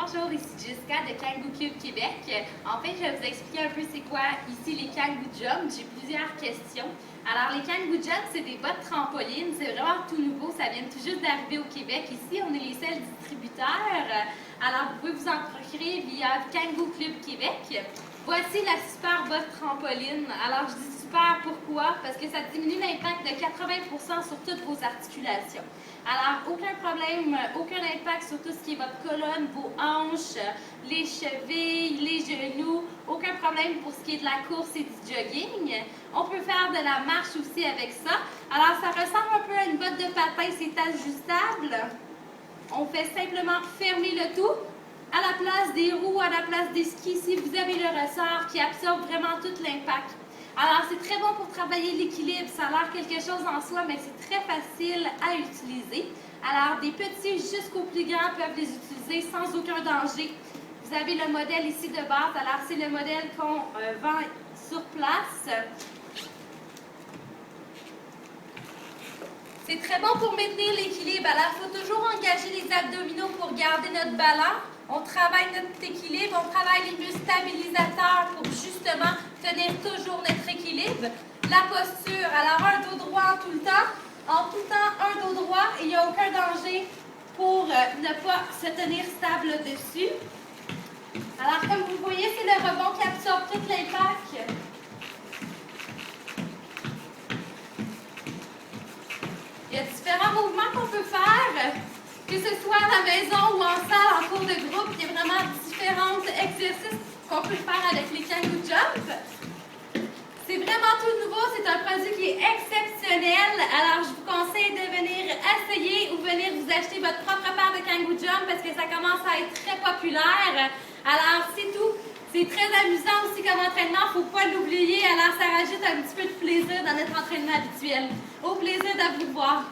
Bonjour, ici Jessica de Kangoo Club Québec. En fait, je vais vous expliquer un peu c'est quoi ici les Kangoo Jump. J'ai plusieurs questions. Alors, les Kangoo Jump, c'est des bottes trampolines. C'est vraiment tout nouveau. Ça vient tout juste d'arriver au Québec. Ici, on est les seuls distributeurs. Alors, vous pouvez vous en procurer via Kangoo Club Québec. Voici la super botte trampoline. Alors, je dis super pourquoi? Parce que ça diminue l'impact de 80% sur toutes vos articulations. Alors, aucun problème, aucun impact sur tout ce qui est votre colonne, vos hanches, les chevilles, les genoux. Aucun problème pour ce qui est de la course et du jogging. On peut faire de la marche aussi avec ça. Alors, ça ressemble un peu à une botte de patin, c'est ajustable. On fait simplement fermer le tout. À la place des roues, à la place des skis, si vous avez le ressort qui absorbe vraiment tout l'impact. Alors, c'est très bon pour travailler l'équilibre. Ça a l'air quelque chose en soi, mais c'est très facile à utiliser. Alors, des petits jusqu'aux plus grands peuvent les utiliser sans aucun danger. Vous avez le modèle ici de base. Alors, c'est le modèle qu'on vend sur place. C'est très bon pour maintenir l'équilibre. Alors, il faut toujours engager les abdominaux pour garder notre ballon. On travaille notre équilibre, on travaille les muscles stabilisateurs pour justement tenir toujours notre équilibre. La posture, alors un dos droit en tout le temps. En tout temps, un dos droit et il n'y a aucun danger pour ne pas se tenir stable dessus. Alors, comme vous voyez, c'est le rebond qui absorbe tout l'impact. Il y a différents mouvements qu'on peut faire, que ce soit à la maison ou en salle, en cours de groupe. Il y a vraiment différents exercices qu'on peut faire avec les Kangoo Jump. C'est vraiment tout nouveau, c'est un produit qui est exceptionnel. Alors, je vous conseille de venir essayer ou venir vous acheter votre propre paire de Kangoo Jump parce que ça commence à être très populaire. Alors, c'est tout. C'est très amusant aussi comme entraînement, il ne faut pas l'oublier. Alors, ça rajoute un petit peu de plaisir dans notre entraînement habituel. Au plaisir de vous voir.